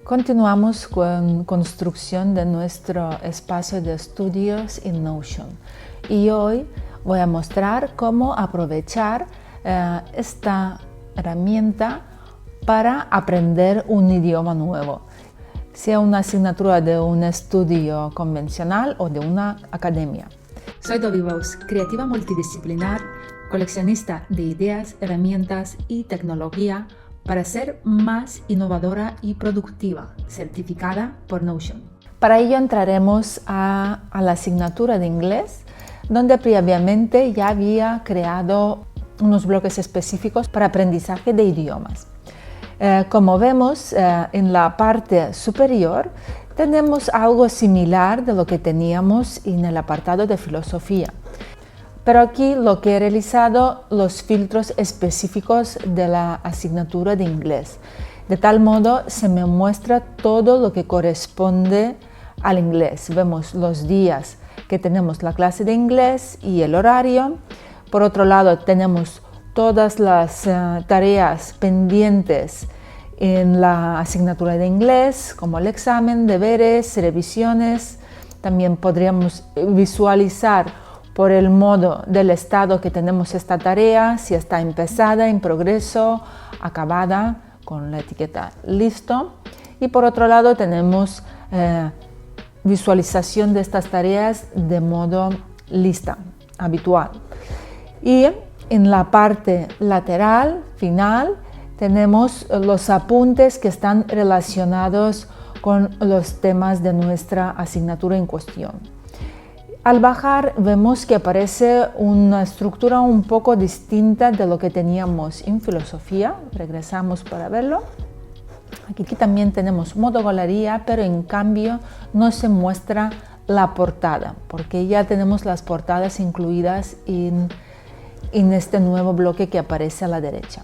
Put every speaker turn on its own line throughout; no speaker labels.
Continuamos con construcción de nuestro espacio de estudios en Notion y hoy voy a mostrar cómo aprovechar esta herramienta para aprender un idioma nuevo, sea una asignatura de un estudio convencional o de una academia. Soy Dobby Bous, creativa multidisciplinar, coleccionista de ideas, herramientas y tecnología para ser más innovadora y productiva, certificada por Notion. Para ello entraremos a la asignatura de inglés, donde previamente ya había creado unos bloques específicos para aprendizaje de idiomas. Como vemos en la parte superior, tenemos algo similar de lo que teníamos en el apartado de filosofía. Pero aquí lo que he realizado los filtros específicos de la asignatura de inglés. De tal modo se me muestra todo lo que corresponde al inglés. Vemos los días que tenemos la clase de inglés y el horario. Por otro lado tenemos todas las tareas pendientes en la asignatura de inglés, como el examen, deberes, revisiones. También podríamos visualizar por el modo del estado que tenemos esta tarea, si está empezada, en progreso, acabada, con la etiqueta listo. Y por otro lado tenemos visualización de estas tareas de modo lista, habitual. Y en la parte lateral, final, tenemos los apuntes que están relacionados con los temas de nuestra asignatura en cuestión. Al bajar vemos que aparece una estructura un poco distinta de lo que teníamos en filosofía. Regresamos para verlo. Aquí también tenemos modo galería, pero en cambio no se muestra la portada, porque ya tenemos las portadas incluidas en este nuevo bloque que aparece a la derecha.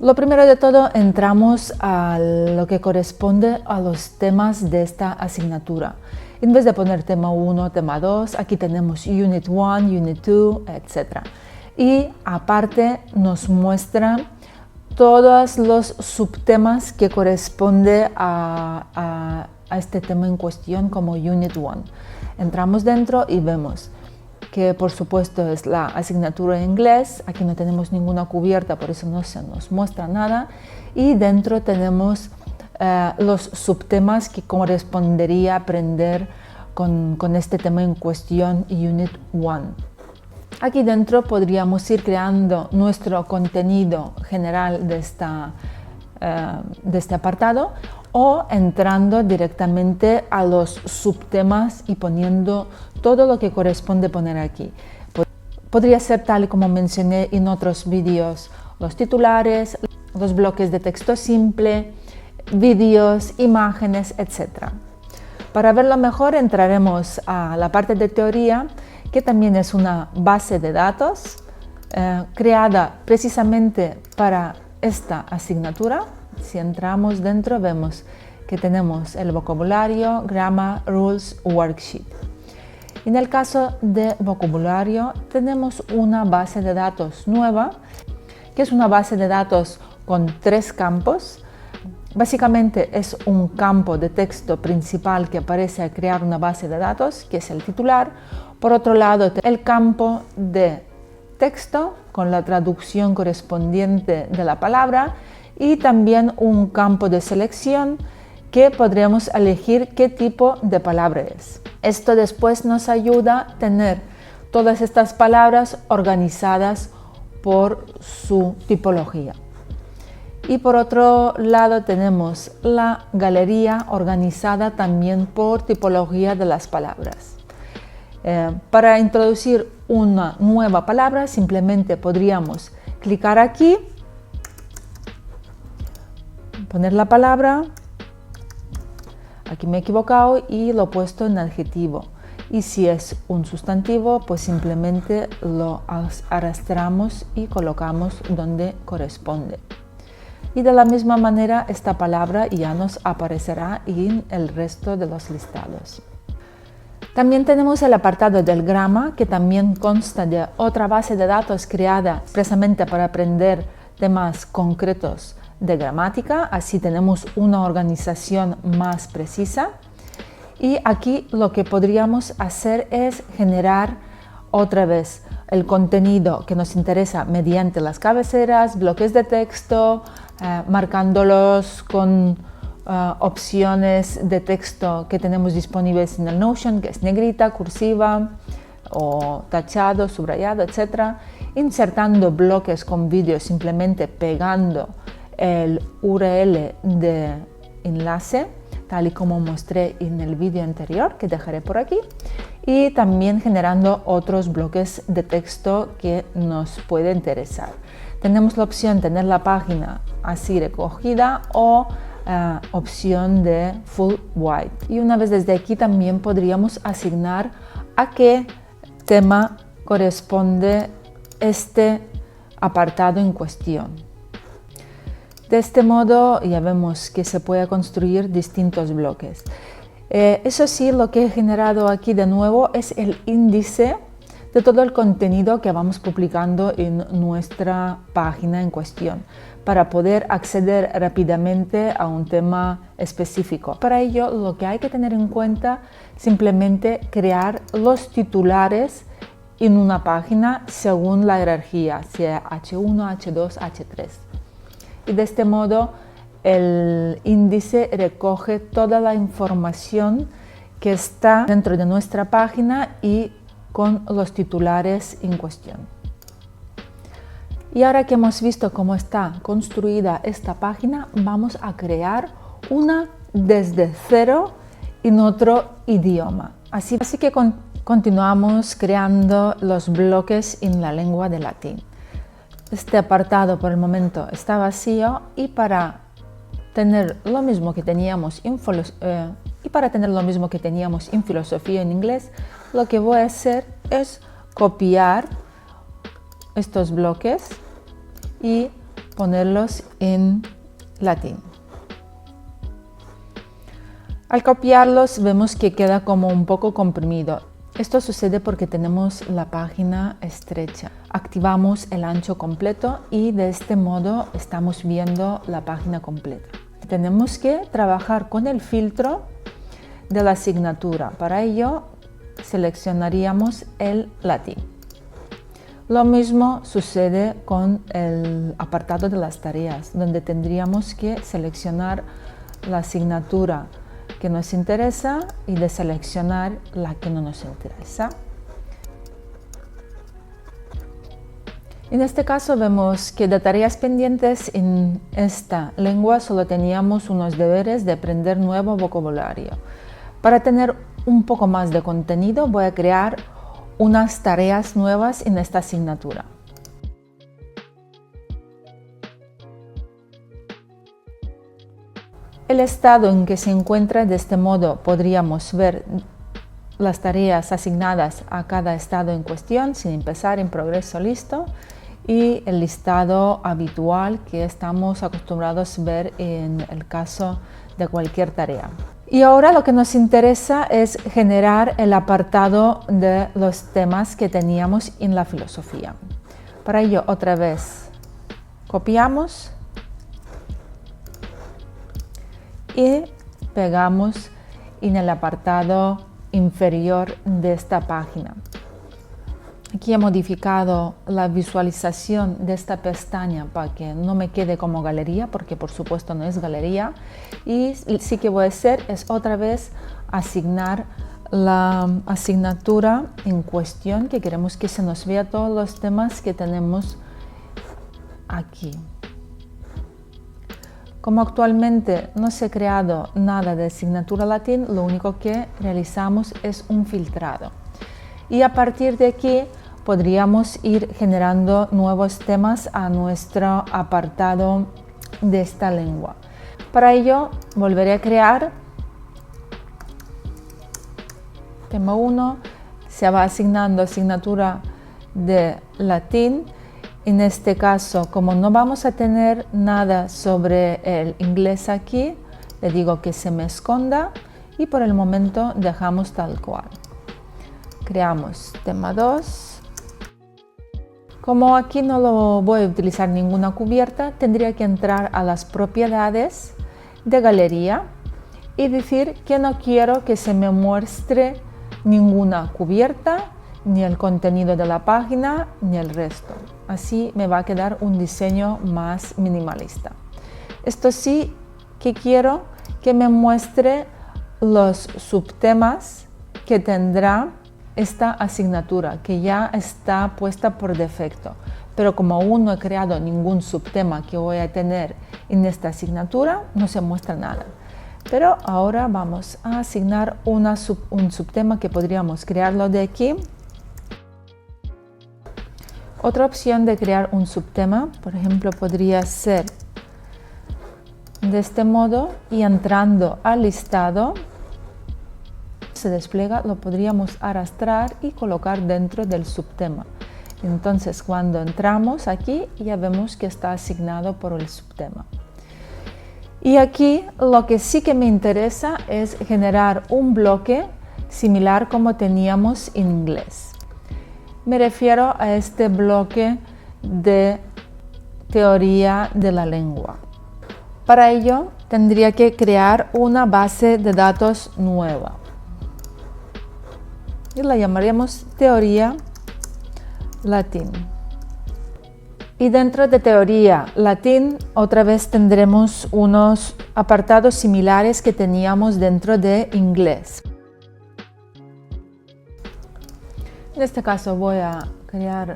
Lo primero de todo, entramos a lo que corresponde a los temas de esta asignatura. En vez de poner tema 1, tema 2, aquí tenemos Unit 1, Unit 2, etc. Y aparte nos muestra todos los subtemas que corresponden a este tema en cuestión como Unit 1. Entramos dentro y vemos que por supuesto es la asignatura en inglés. Aquí no tenemos ninguna cubierta, por eso no se nos muestra nada. Y dentro tenemos los subtemas que correspondería aprender con este tema en cuestión, Unit 1. Aquí dentro podríamos ir creando nuestro contenido general de este apartado o entrando directamente a los subtemas y poniendo todo lo que corresponde poner aquí. Podría ser tal y como mencioné en otros vídeos, los titulares, los bloques de texto simple, vídeos, imágenes, etc. Para verlo mejor entraremos a la parte de teoría, que también es una base de datos creada precisamente para esta asignatura. Si entramos dentro vemos que tenemos el vocabulario, grammar, rules, worksheet. En el caso de vocabulario tenemos una base de datos nueva, que es una base de datos con 3 campos. Básicamente es un campo de texto principal que aparece al crear una base de datos, que es el titular. Por otro lado, el campo de texto con la traducción correspondiente de la palabra y también un campo de selección que podremos elegir qué tipo de palabra es. Esto después nos ayuda a tener todas estas palabras organizadas por su tipología. Y por otro lado tenemos la galería organizada también por tipología de las palabras. Para introducir una nueva palabra simplemente podríamos clicar aquí, poner la palabra, aquí me he equivocado y lo he puesto en adjetivo. Y si es un sustantivo, pues simplemente lo arrastramos y colocamos donde corresponde. Y de la misma manera esta palabra ya nos aparecerá en el resto de los listados. También tenemos el apartado del grama, que también consta de otra base de datos creada expresamente para aprender temas concretos de gramática, así tenemos una organización más precisa. Y aquí lo que podríamos hacer es generar otra vez el contenido que nos interesa mediante las cabeceras, bloques de texto, marcándolos con opciones de texto que tenemos disponibles en el Notion, que es negrita, cursiva o tachado, subrayado, etc. Insertando bloques con vídeos, simplemente pegando el URL de enlace, tal y como mostré en el vídeo anterior, que dejaré por aquí, y también generando otros bloques de texto que nos puede interesar. Tenemos la opción de tener la página así recogida o opción de full white. Y una vez desde aquí también podríamos asignar a qué tema corresponde este apartado en cuestión. De este modo ya vemos que se puede construir distintos bloques. Eso sí, lo que he generado aquí de nuevo es el índice de todo el contenido que vamos publicando en nuestra página en cuestión, para poder acceder rápidamente a un tema específico. Para ello, lo que hay que tener en cuenta es simplemente crear los titulares en una página según la jerarquía, sea H1, H2, H3. Y de este modo, el índice recoge toda la información que está dentro de nuestra página y con los titulares en cuestión. Y ahora que hemos visto cómo está construida esta página, vamos a crear una desde cero en otro idioma. Así que continuamos creando los bloques en la lengua de latín. Este apartado por el momento está vacío y para tener lo mismo que teníamos en filosofía en inglés, lo que voy a hacer es copiar estos bloques y ponerlos en latín. Al copiarlos vemos que queda como un poco comprimido. Esto sucede porque tenemos la página estrecha. Activamos el ancho completo y de este modo estamos viendo la página completa. Tenemos que trabajar con el filtro de la asignatura. Para ello seleccionaríamos el latín. Lo mismo sucede con el apartado de las tareas, donde tendríamos que seleccionar la asignatura que nos interesa y deseleccionar la que no nos interesa. En este caso vemos que de tareas pendientes en esta lengua solo teníamos unos deberes de aprender nuevo vocabulario. Para tener un poco más de contenido voy a crear unas tareas nuevas en esta asignatura. El estado en que se encuentra, de este modo podríamos ver las tareas asignadas a cada estado en cuestión, sin empezar, en progreso, listo, y el listado habitual que estamos acostumbrados a ver en el caso de cualquier tarea. Y ahora lo que nos interesa es generar el apartado de los temas que teníamos en la filosofía. Para ello, otra vez, copiamos y pegamos en el apartado inferior de esta página. Aquí he modificado la visualización de esta pestaña para que no me quede como galería, porque por supuesto no es galería. Y sí que voy a hacer es otra vez asignar la asignatura en cuestión, que queremos que se nos vea todos los temas que tenemos aquí. Como actualmente no se ha creado nada de asignatura latín, lo único que realizamos es un filtrado. Y a partir de aquí podríamos ir generando nuevos temas a nuestro apartado de esta lengua. Para ello volveré a crear tema 1, se va asignando asignatura de latín. En este caso, como no vamos a tener nada sobre el inglés aquí, le digo que se me esconda y por el momento dejamos tal cual. Creamos tema 2, Como aquí no lo voy a utilizar ninguna cubierta, tendría que entrar a las propiedades de galería y decir que no quiero que se me muestre ninguna cubierta, ni el contenido de la página, ni el resto. Así me va a quedar un diseño más minimalista. Esto sí que quiero que me muestre los subtemas que tendrá esta asignatura, que ya está puesta por defecto. Pero como aún no he creado ningún subtema que voy a tener en esta asignatura, no se muestra nada. Pero ahora vamos a asignar un subtema que podríamos crearlo de aquí. Otra opción de crear un subtema, por ejemplo, podría ser de este modo, y entrando al listado, se despliega, lo podríamos arrastrar y colocar dentro del subtema. Entonces, cuando entramos aquí, ya vemos que está asignado por el subtema. Y aquí lo que sí que me interesa es generar un bloque similar como teníamos en inglés. Me refiero a este bloque de teoría de la lengua. Para ello tendría que crear una base de datos nueva y la llamaremos teoría latín. Y dentro de teoría latín otra vez tendremos unos apartados similares que teníamos dentro de inglés. En este caso voy a crear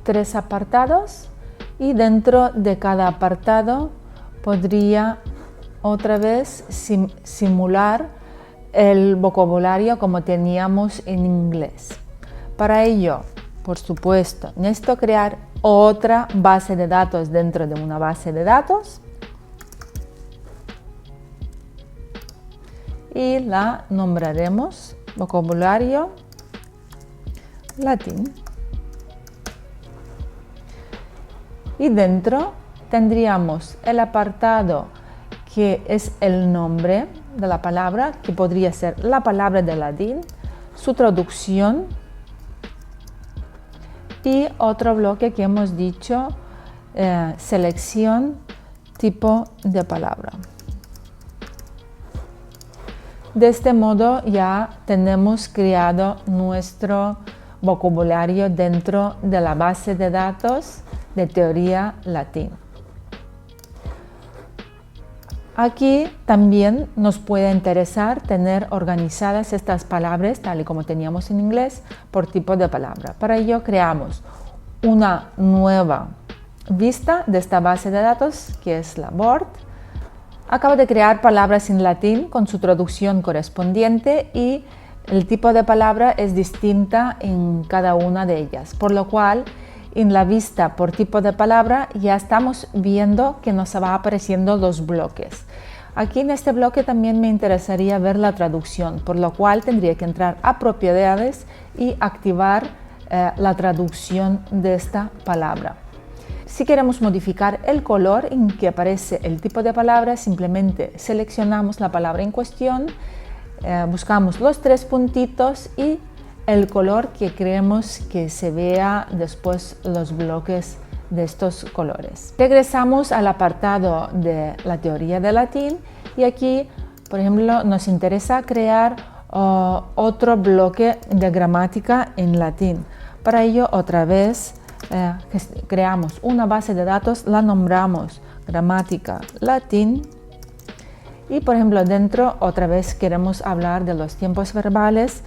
3 apartados y dentro de cada apartado podría otra vez simular el vocabulario como teníamos en inglés. Para ello, por supuesto, necesito crear otra base de datos dentro de una base de datos y la nombraremos vocabulario latín. Y dentro tendríamos el apartado que es el nombre de la palabra, que podría ser la palabra de latín, su traducción y otro bloque que hemos dicho, selección, tipo de palabra. De este modo ya tenemos creado nuestro vocabulario dentro de la base de datos de teoría latín. Aquí también nos puede interesar tener organizadas estas palabras, tal y como teníamos en inglés, por tipo de palabra. Para ello creamos una nueva vista de esta base de datos, que es la Board. Acabo de crear palabras en latín con su traducción correspondiente y el tipo de palabra es distinta en cada una de ellas, por lo cual en la vista por tipo de palabra ya estamos viendo que nos va apareciendo los bloques. Aquí en este bloque también me interesaría ver la traducción, por lo cual tendría que entrar a propiedades y activar la traducción de esta palabra. Si queremos modificar el color en que aparece el tipo de palabra, simplemente seleccionamos la palabra en cuestión, buscamos los 3 puntitos y el color que queremos que se vea después los bloques de estos colores. Regresamos al apartado de la teoría de latín y aquí, por ejemplo, nos interesa crear otro bloque de gramática en latín. Para ello, otra vez, creamos una base de datos, la nombramos gramática latín y, por ejemplo, dentro otra vez queremos hablar de los tiempos verbales.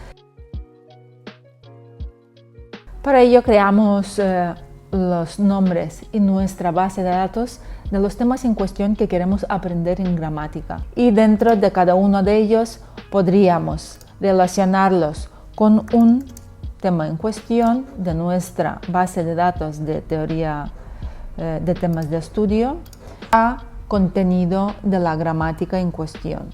Para ello creamos los nombres en nuestra base de datos de los temas en cuestión que queremos aprender en gramática. Y dentro de cada uno de ellos podríamos relacionarlos con un tema en cuestión de nuestra base de datos de teoría de temas de estudio a contenido de la gramática en cuestión.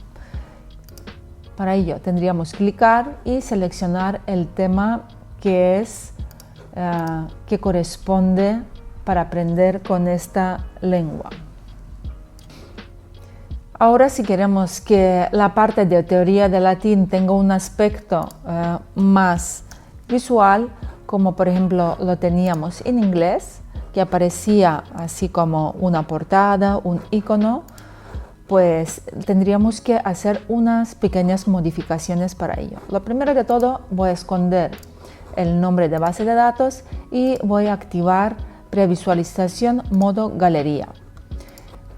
Para ello tendríamos que clicar y seleccionar el tema que corresponde para aprender con esta lengua. Ahora, si queremos que la parte de teoría de latín tenga un aspecto más visual, como por ejemplo lo teníamos en inglés, que aparecía así como una portada, un icono, pues tendríamos que hacer unas pequeñas modificaciones para ello. Lo primero de todo, voy a esconder el nombre de base de datos y voy a activar previsualización modo galería.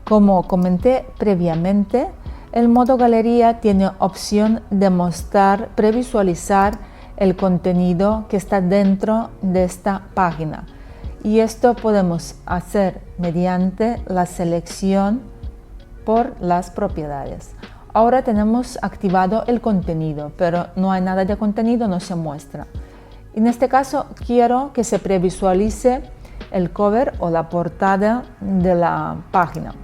Como comenté previamente, el modo galería tiene opción de mostrar, previsualizar el contenido que está dentro de esta página. Y esto podemos hacer mediante la selección por las propiedades. Ahora tenemos activado el contenido, pero no hay nada de contenido, no se muestra. En este caso quiero que se previsualice el cover o la portada de la página.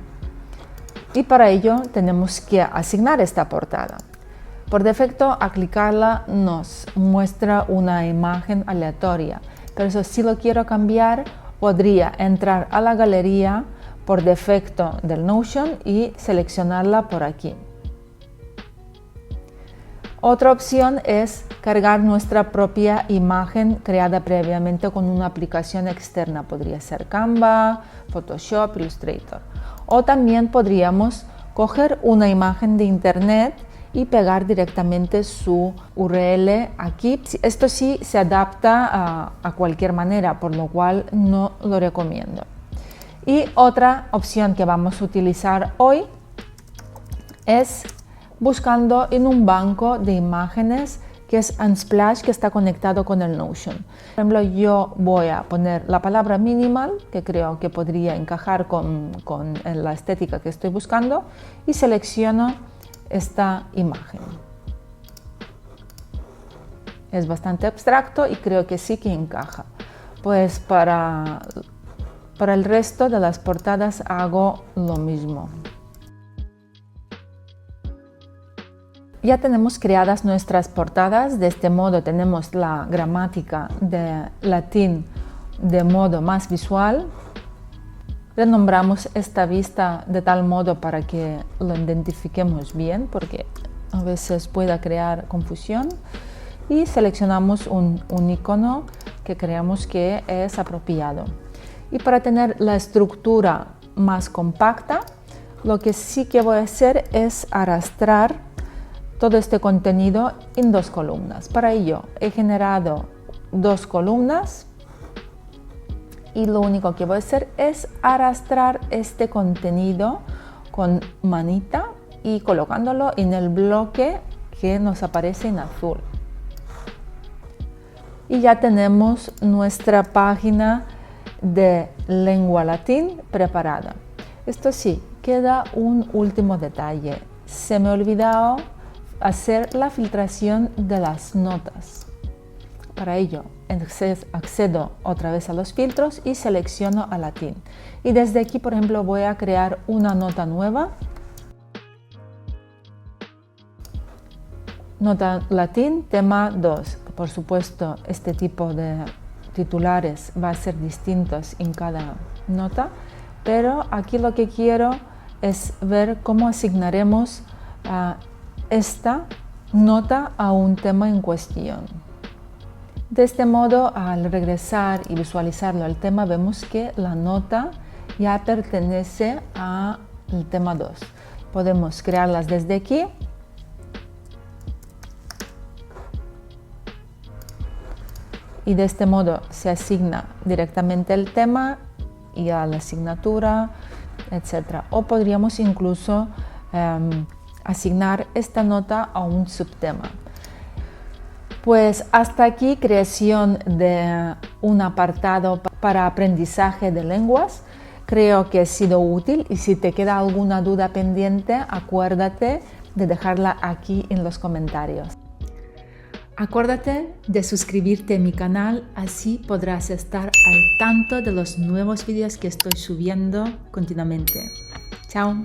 Y para ello tenemos que asignar esta portada. Por defecto, al clicarla nos muestra una imagen aleatoria, pero eso, si lo quiero cambiar, podría entrar a la galería por defecto del Notion y seleccionarla por aquí. Otra opción es cargar nuestra propia imagen creada previamente con una aplicación externa. Podría ser Canva, Photoshop, Illustrator. O también podríamos coger una imagen de internet y pegar directamente su URL aquí. Esto sí se adapta a cualquier manera, por lo cual no lo recomiendo. Y otra opción que vamos a utilizar hoy es buscando en un banco de imágenes que es Unsplash, que está conectado con el Notion. Por ejemplo, yo voy a poner la palabra minimal, que creo que podría encajar con la estética que estoy buscando, y selecciono esta imagen. Es bastante abstracto y creo que sí que encaja. Pues para el resto de las portadas hago lo mismo. Ya tenemos creadas nuestras portadas. De este modo tenemos la gramática de latín de modo más visual. Renombramos esta vista de tal modo para que lo identifiquemos bien, porque a veces pueda crear confusión. Y seleccionamos un icono que creamos que es apropiado. Y para tener la estructura más compacta, lo que sí que voy a hacer es arrastrar todo este contenido en dos columnas. Para ello he generado dos columnas y lo único que voy a hacer es arrastrar este contenido con manita y colocándolo en el bloque que nos aparece en azul. Y ya tenemos nuestra página de lengua latín preparada. Esto sí, queda un último detalle. Se me ha olvidado hacer la filtración de las notas. Para ello, accedo otra vez a los filtros y selecciono a latín. Y desde aquí, por ejemplo, voy a crear una nota nueva. Nota latín, tema 2. Por supuesto, este tipo de titulares va a ser distintos en cada nota, pero aquí lo que quiero es ver cómo asignaremos esta nota a un tema en cuestión. De este modo, al regresar y visualizarlo al tema, vemos que la nota ya pertenece al tema 2. Podemos crearlas desde aquí. Y de este modo se asigna directamente el tema y a la asignatura, etc. O podríamos incluso asignar esta nota a un subtema. Pues hasta aquí creación de un apartado para aprendizaje de lenguas. Creo que ha sido útil y si te queda alguna duda pendiente, acuérdate de dejarla aquí en los comentarios. Acuérdate de suscribirte a mi canal, así podrás estar al tanto de los nuevos vídeos que estoy subiendo continuamente. Chao.